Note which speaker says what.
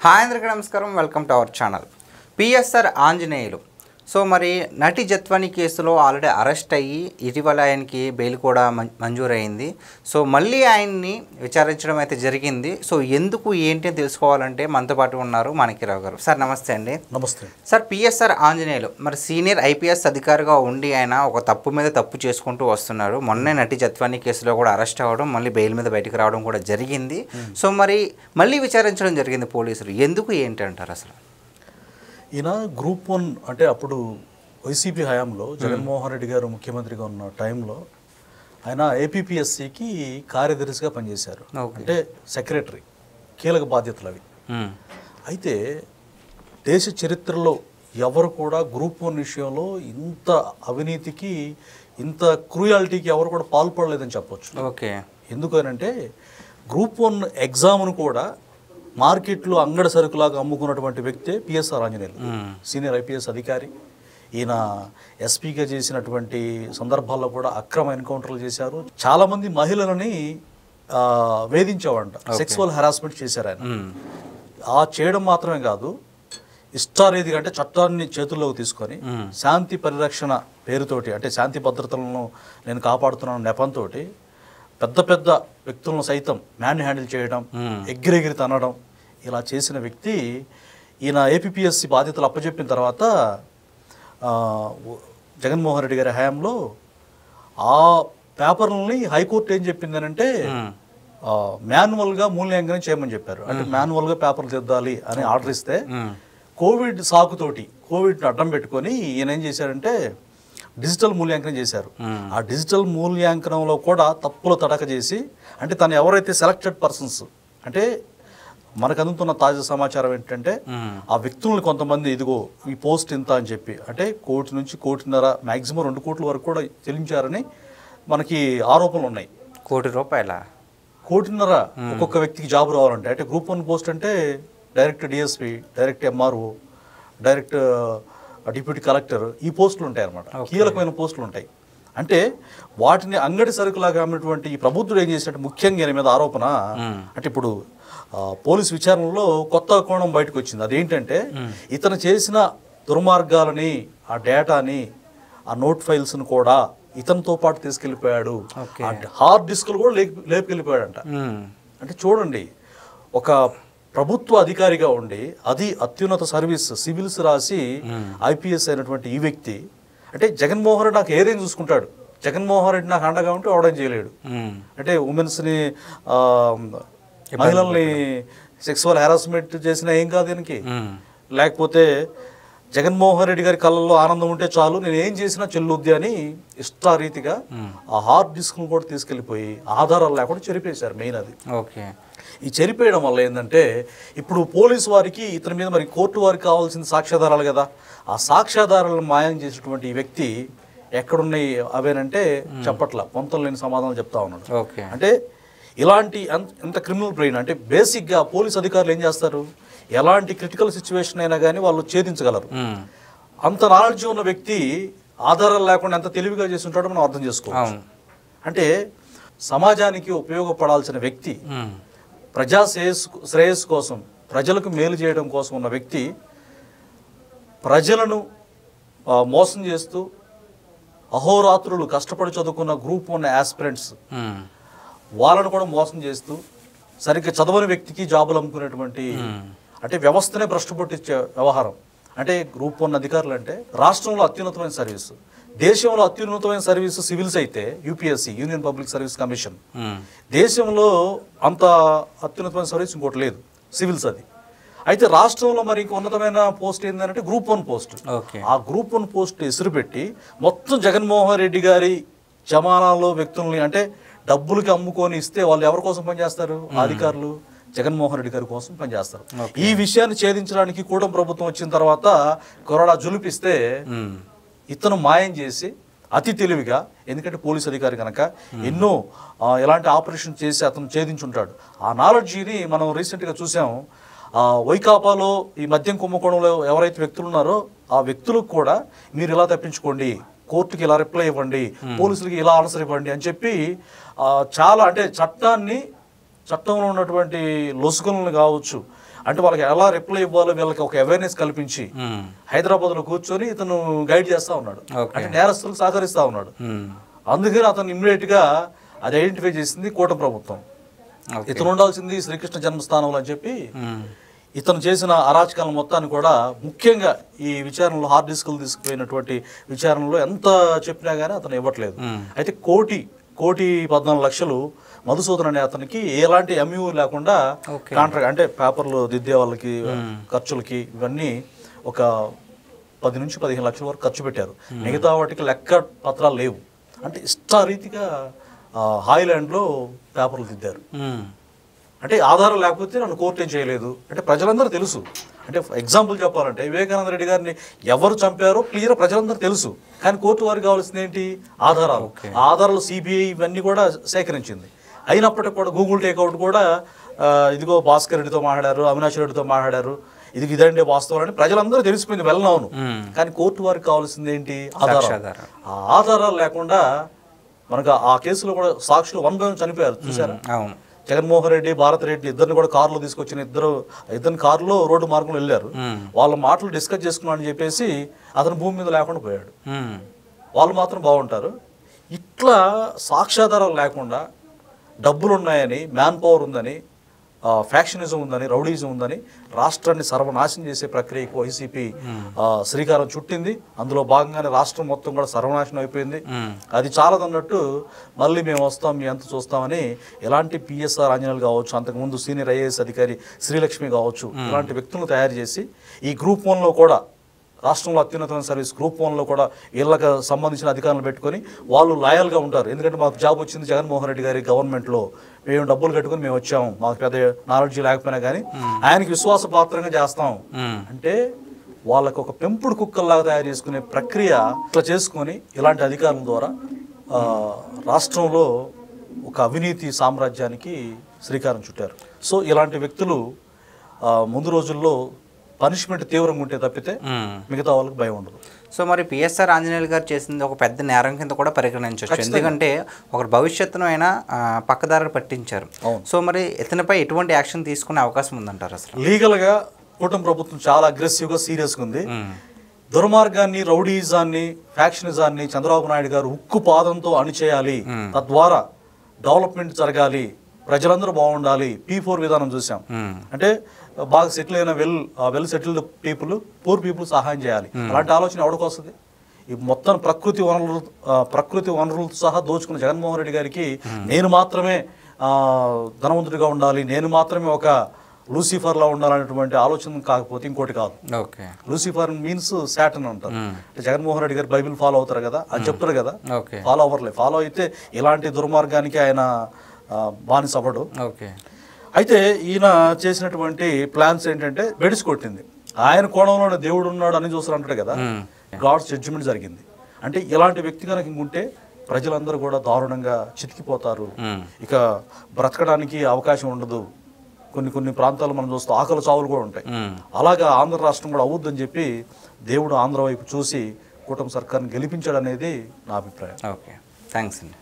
Speaker 1: Hi అందరికీ నమస్కారం, welcome to our channel. PSR Anjaneyulu so మరి నటి జత్వాని కేసులో ఆల్రెడీ అరెస్ట్ అయ్యి ఇటీవల ఆయనకి బెయిల్ కూడా మంజూరైంది. సో మళ్ళీ ఆయన్ని విచారించడం అయితే జరిగింది. సో ఎందుకు ఏంటి అని తెలుసుకోవాలంటే మనతో పాటు ఉన్నారు మాణిక్యరావు గారు. సార్ నమస్తే అండి.
Speaker 2: నమస్తే
Speaker 1: సార్. పిఎస్ఆర్ ఆంజనేయులు మరి సీనియర్ ఐపీఎస్ అధికారిగా ఉండి ఆయన ఒక తప్పు మీద తప్పు చేసుకుంటూ వస్తున్నారు. మొన్నే నటి జత్వాని కేసులో కూడా అరెస్ట్ అవ్వడం, మళ్ళీ బెయిల్ మీద బయటకు రావడం కూడా జరిగింది. సో మరి మళ్ళీ విచారించడం జరిగింది పోలీసులు. ఎందుకు ఏంటి అంటారు అసలు?
Speaker 2: ఈయన గ్రూప్ 1 అంటే అప్పుడు వైసీపీ హయాంలో జగన్మోహన్ రెడ్డి గారు ముఖ్యమంత్రిగా ఉన్న టైంలో ఆయన ఏపీపీఎస్సీకి కార్యదర్శిగా పనిచేశారు. అంటే సెక్రటరీ, కీలక బాధ్యతలు అవి. అయితే దేశ చరిత్రలో ఎవరు కూడా గ్రూప్ 1 విషయంలో ఇంత అవినీతికి, ఇంత క్రూయాలిటీకి ఎవరు కూడా పాల్పడలేదని చెప్పొచ్చు.
Speaker 1: ఓకే.
Speaker 2: ఎందుకనంటే గ్రూప్ 1 ఎగ్జామ్ను కూడా మార్కెట్లో అంగడి సరుకులాగా అమ్ముకున్నటువంటి వ్యక్తే పిఎస్ఆర్ ఆంజనేయులు, సీనియర్ ఐపీఎస్ అధికారి. ఈయన ఎస్పీగా చేసినటువంటి సందర్భాల్లో కూడా అక్రమ ఎన్కౌంటర్లు చేశారు. చాలామంది మహిళలని వేధించేవాడంట, సెక్సువల్ హెరాస్మెంట్ చేశారు ఆయన. ఆ చేయడం మాత్రమే కాదు, ఇష్టారీతిగా అంటే చట్టాన్ని చేతుల్లోకి తీసుకొని శాంతి పరిరక్షణ పేరుతోటి, అంటే శాంతి భద్రతలను నేను కాపాడుతున్నాను నెపంతో పెద్ద పెద్ద వ్యక్తులను సైతం మ్యాన్ హ్యాండిల్ చేయడం, ఎగిరెగిరి తనడం, ఇలా చేసిన వ్యక్తి. ఈయన ఏపీపీఎస్సీ బాధ్యతలు అప్పచెప్పిన తర్వాత జగన్మోహన్ రెడ్డి గారి హయాంలో ఆ పేపర్లని హైకోర్టు ఏం చెప్పిందనంటే మాన్యువల్గా మూల్యాంకనం చేయమని చెప్పారు. అంటే మాన్యువల్గా పేపర్లు దిద్దాలి అని ఆర్డర్ ఇస్తే కోవిడ్ సాకుతోటి, కోవిడ్ని అడ్డం పెట్టుకొని ఈయన ఏం చేశారంటే డిజిటల్ మూల్యాంకనం చేశారు. ఆ డిజిటల్ మూల్యాంకనంలో కూడా తప్పులు తడక చేసి, అంటే తను ఎవరైతే సెలెక్టెడ్ పర్సన్స్, అంటే మనకు అందుతున్న తాజా సమాచారం ఏంటంటే ఆ వ్యక్తులను కొంతమంది ఇదిగో ఈ పోస్ట్ ఇంత అని చెప్పి, అంటే 1 నుంచి 1.5 మ్యాక్సిమం 2 కోట్ల వరకు కూడా చెల్లించారని మనకి ఆరోపణలు ఉన్నాయి.
Speaker 1: ₹1 కోటి
Speaker 2: ఒక్కొక్క వ్యక్తికి జాబ్ రావాలంటే, అంటే గ్రూప్ 1 పోస్ట్ అంటే direct DSP, direct MRO, direct deputy collector, ఈ పోస్టులు ఉంటాయి అన్నమాట. కీలకమైన పోస్టులు ఉంటాయి. అంటే వాటిని అంగడి సరుకులాగా అమ్మినటువంటి ఈ ప్రబుద్ధుడు ఏం చేసినట్టు ముఖ్యంగా ఈయన మీద ఆరోపణ, అంటే ఇప్పుడు పోలీసు విచారణలో కొత్త కోణం బయటకు వచ్చింది. అదేంటంటే ఇతను చేసిన దుర్మార్గాలని, ఆ డేటాని, ఆ నోట్ ఫైల్స్ను కూడా ఇతనితో పాటు తీసుకెళ్ళిపోయాడు. హార్డ్ డిస్క్లు కూడా లేపుకెళ్ళిపోయాడంట. అంటే చూడండి, ఒక ప్రభుత్వ అధికారిగా ఉండి అది అత్యున్నత సర్వీస్ సివిల్స్ రాసి ఐపీఎస్ అయినటువంటి ఈ వ్యక్తి, అంటే జగన్మోహన్ రెడ్డి నాకు ఏదేం చూసుకుంటాడు, జగన్మోహన్ రెడ్డి నాకు అండగా ఉంటే అవడం చేయలేడు. అంటే ఉమెన్స్ని, మహిళల్ని సెక్సువల్ హెరాస్మెంట్ చేసినా ఏం కాదు దీనికి. లేకపోతే జగన్మోహన్ రెడ్డి గారి కళ్ళల్లో ఆనందం ఉంటే చాలు, నేను ఏం చేసినా చెల్లుద్ది అని ఇష్టారీతిగా ఆ హార్డ్ డిస్క్ను కూడా తీసుకెళ్ళిపోయి ఆధారాలు లేకుండా చెరిపేశారు. మెయిన్ అది.
Speaker 1: ఓకే. ఈ
Speaker 2: చెరిపేయడం వల్ల ఏంటంటే ఇప్పుడు పోలీసు వారికి ఇతని మీద మరి కోర్టు వారికి కావాల్సిన సాక్ష్యాధారాలు కదా, ఆ సాక్ష్యాధారాలను మాయం చేసినటువంటి ఈ వ్యక్తి ఎక్కడున్నాయి అవేనంటే చెప్పట్లా, పొంతం లేని సమాధానం చెప్తా ఉన్నాడు. అంటే ఇలాంటి ఎంత క్రిమినల్ బ్రెయిన్ అంటే బేసిక్గా పోలీస్ అధికారులు ఏం చేస్తారు, ఎలాంటి క్రిటికల్ సిచ్యువేషన్ అయినా కానీ వాళ్ళు ఛేదించగలరు. అంత నాలెడ్జ్ ఉన్న వ్యక్తి ఆధారాలు లేకుండా ఎంత తెలివిగా చేసి ఉంటాడో మనం అర్థం చేసుకోవచ్చు. అంటే సమాజానికి ఉపయోగపడాల్సిన వ్యక్తి, ప్రజా శ్రేయస్సు కోసం, ప్రజలకు మేలు చేయడం కోసం ఉన్న వ్యక్తి ప్రజలను మోసం చేస్తూ అహోరాత్రులు కష్టపడి చదువుకున్న గ్రూప్ 1 ఆస్పిరెంట్స్ వాళ్ళను కూడా మోసం చేస్తూ సరిగ్గా చదవని వ్యక్తికి జాబులు అమ్ముకునేటువంటి, అంటే వ్యవస్థనే భ్రష్టు పట్టించే వ్యవహారం. అంటే గ్రూప్ 1 అధికారులు అంటే రాష్ట్రంలో అత్యున్నతమైన సర్వీసు, దేశంలో అత్యున్నతమైన సర్వీసు సివిల్స్ అయితే UPSC, union public service commission. దేశంలో అంత అత్యున్నతమైన సర్వీస్ ఇంకోటి లేదు, సివిల్స్ అది. అయితే రాష్ట్రంలో మరి ఇంక ఉన్నతమైన పోస్ట్ ఏంటంటే గ్రూప్ 1 పోస్ట్. ఆ గ్రూప్ 1 పోస్ట్ ఎసురు పెట్టి మొత్తం జగన్మోహన్ రెడ్డి గారి జమానాలో వ్యక్తుల్ని, అంటే డబ్బులకి అమ్ముకొని ఇస్తే వాళ్ళు ఎవరి కోసం పనిచేస్తారు, అధికారులు జగన్మోహన్ రెడ్డి గారి కోసం పనిచేస్తారు. ఈ విషయాన్ని ఛేదించడానికి కూటమి ప్రభుత్వం వచ్చిన తర్వాత కొరడా జులిపిస్తే ఇతను మాయం చేసి అతి తెలివిగా, ఎందుకంటే పోలీస్ అధికారి కనుక ఎన్నో ఎలాంటి ఆపరేషన్ చేసి అతను ఛేదించుంటాడు. ఆ నాలెడ్జిని మనం రీసెంట్గా చూసాం. వైకాపాలో ఈ మద్యం కుంభకోణంలో ఎవరైతే వ్యక్తులు ఉన్నారో ఆ వ్యక్తులకు కూడా మీరు ఇలా తప్పించుకోండి, కోర్టుకి ఇలా రిప్లై ఇవ్వండి, పోలీసులకి ఇలా ఆన్సర్ ఇవ్వండి అని చెప్పి చాలా, అంటే చట్టంలో ఉన్నటువంటి లొసుగులను కావచ్చు, అంటే వాళ్ళకి ఎలా రిప్లై ఇవ్వాలో వీళ్ళకి ఒక అవేర్నెస్ కల్పించి హైదరాబాద్లో కూర్చొని ఇతను గైడ్ చేస్తూ ఉన్నాడు, అంటే నేరస్తులకు సహకరిస్తూ ఉన్నాడు. అందుకని అతను ఇమ్మీడియట్గా అది ఐడెంటిఫై చేసింది కూటమి ప్రభుత్వం. ఇతను ఉండాల్సింది శ్రీకృష్ణ జన్మస్థానంలో అని చెప్పి ఇతను చేసిన అరాచకాల మొత్తాన్ని కూడా, ముఖ్యంగా ఈ విచారణలో హార్డ్ డిస్కులు తీసుకుపోయినటువంటి విచారణలో ఎంత చెప్పినా కానీ అతను ఇవ్వట్లేదు. అయితే 1,14,00,000 మధుసూదన్ అనే అతనికి ఎలాంటి ఎంయూ లేకుండా కాంట్రాక్ట్, అంటే పేపర్లు దిద్దే వాళ్ళకి ఖర్చులకి ఇవన్నీ ఒక 10 నుంచి 15 లక్షల వరకు ఖర్చు పెట్టారు. మిగతా వాటికి లెక్క పత్రాలు లేవు. అంటే ఇష్టారీతిగా హాయిలాండ్లో పేపర్లు దిద్దారు. అంటే ఆధారం లేకపోతే నన్ను కోర్టు ఏం చేయలేదు అంటే ప్రజలందరూ తెలుసు. అంటే ఎగ్జాంపుల్ చెప్పాలంటే వివేకానంద రెడ్డి గారిని ఎవరు చంపారో క్లియర్ ప్రజలందరూ తెలుసు. కానీ కోర్టు వారికి కావాల్సింది ఏంటి? ఆధారాలు. ఆ ఆధారాలు సిబిఐ ఇవన్నీ కూడా సేకరించింది. అయినప్పటికీ కూడా గూగుల్ టేక్అవుట్ కూడా ఇదిగో భాస్కర్ రెడ్డితో మాట్లాడారు, అవినాష్ రెడ్డితో మాట్లాడారు, ఇదండి వాస్తవం అని ప్రజలందరూ తెలిసిపోయింది, వెళ్ళనవును. కానీ కోర్టు వారికి కావాల్సింది ఏంటి? ఆధారాలు. ఆ ఆధారాలు లేకుండా మనకు ఆ కేసులో కూడా సాక్షులు 1 by 1 చనిపోయారు, చూసారా? జగన్మోహన్ రెడ్డి, భారత్ రెడ్డి ఇద్దరిని కూడా కారులో తీసుకొచ్చిన ఇద్దరిని కారులో రోడ్డు మార్గంలో వెళ్ళారు. వాళ్ళ మాటలు డిస్కస్ చేసుకున్నాడని చెప్పేసి అతను భూమి మీద లేకుండా పోయాడు. వాళ్ళు మాత్రం బాగుంటారు. ఇట్లా సాక్ష్యాధారాలు లేకుండా డబ్బులు ఉన్నాయని, మ్యాన్ పవర్ ఉందని, ఫ్యాక్షనిజం ఉందని, రౌడీజం ఉందని రాష్ట్రాన్ని సర్వనాశనం చేసే ప్రక్రియకు వైసీపీ శ్రీకారం చుట్టింది. అందులో భాగంగానే రాష్ట్రం మొత్తం కూడా సర్వనాశనం అయిపోయింది. అది చాలదన్నట్టు మళ్ళీ మేము వస్తాం, మీ అంత చూస్తామని ఇలాంటి పిఎస్ఆర్ ఆంజనేయులు కావచ్చు, అంతకుముందు సీనియర్ ఐఏఎస్ అధికారి శ్రీలక్ష్మి కావచ్చు, ఇలాంటి వ్యక్తులను తయారు చేసి ఈ గ్రూప్ 1లో కూడా, రాష్ట్రంలో అత్యున్నతమైన సర్వీస్ గ్రూప్ 1లో కూడా వీళ్ళకి సంబంధించిన అధికారులు పెట్టుకొని వాళ్ళు లాయల్గా ఉంటారు. ఎందుకంటే మాకు జాబ్ వచ్చింది జగన్మోహన్ రెడ్డి గారి గవర్నమెంట్లో, మేము డబ్బులు కట్టుకుని మేము వచ్చాము, మాకు పెద్ద నాలెడ్జ్ లేకపోయినా కానీ ఆయనకి విశ్వాసపాత్రంగా చేస్తాం అంటే వాళ్ళకు ఒక పెంపుడు కుక్కల్లాగా తయారు చేసుకునే ప్రక్రియ ఇట్లా చేసుకొని ఇలాంటి అధికారుల ద్వారా రాష్ట్రంలో ఒక అవినీతి సామ్రాజ్యానికి శ్రీకారం చుట్టారు. సో ఇలాంటి వ్యక్తులు ముందు రోజుల్లో పనిష్మెంట్ తీవ్రంగా ఉంటే తప్పితే మిగతా వాళ్ళకి భయం ఉండదు.
Speaker 1: సో మరి పిఎస్ఆర్ ఆంజనేయులు గారు చేసింది ఒక పెద్ద నేరం కింద కూడా పరిగణించవచ్చు. ఎందుకంటే ఒకరి భవిష్యత్తును అయినా పక్కదారి పట్టించారు. సో మరి ఇతనిపై ఎటువంటి యాక్షన్ తీసుకునే అవకాశం ఉందంటారు? అసలు
Speaker 2: లీగల్గా కూటమి ప్రభుత్వం చాలా అగ్రెసివ్గా సీరియస్గా ఉంది. దుర్మార్గాన్ని, రౌడీజాన్ని, ఫ్యాక్షనిజాన్ని చంద్రబాబు నాయుడు గారు ఉక్కు పాదంతో అణిచేయాలి, తద్వారా డెవలప్మెంట్ జరగాలి, ప్రజలందరూ బాగుండాలి. P4 విధానం చూసాం. అంటే బాగా సెటిల్ అయిన well settled people, poor people సహాయం చేయాలి. అలాంటి ఆలోచన ఎవరికి వస్తుంది? ఈ మొత్తం ప్రకృతి వనరులతో సహా దోచుకున్న జగన్మోహన్ రెడ్డి గారికి నేను మాత్రమే ధనవంతుడిగా ఉండాలి, నేను మాత్రమే ఒక లూసిఫర్లా ఉండాలనేటువంటి ఆలోచన కాకపోతే ఇంకోటి కాదు. లూసిఫర్ మీన్స్ శాటన్ అంటారు. జగన్మోహన్ రెడ్డి గారు బైబిల్ ఫాలో అవుతారు కదా అని చెప్తారు కదా, ఫాలో అవ్వట్లేదు. ఫాలో అయితే ఇలాంటి దుర్మార్గానికి ఆయన బానిస అవ్వడు. అయితే ఈయన చేసినటువంటి ప్లాన్స్ ఏంటంటే బెడిసి కొట్టింది. ఆయన కోణంలోనే దేవుడు ఉన్నాడు అని చూస్తారు అంటాడు కదా, గాడ్స్ జడ్జిమెంట్ జరిగింది. అంటే ఇలాంటి వ్యక్తి కనుక ఇంకుంటే ప్రజలందరూ కూడా దారుణంగా చితికిపోతారు, ఇక బ్రతకడానికి అవకాశం ఉండదు. కొన్ని ప్రాంతాలు మనం చూస్తాం ఆకలి చావులు కూడా ఉంటాయి. అలాగా ఆంధ్ర రాష్ట్రం కూడా అవుద్దని చెప్పి దేవుడు ఆంధ్ర వైపు చూసి కూటమి సర్కార్ని గెలిపించాడు అనేది నా అభిప్రాయం.
Speaker 1: ఓకే, థ్యాంక్స్ అండి.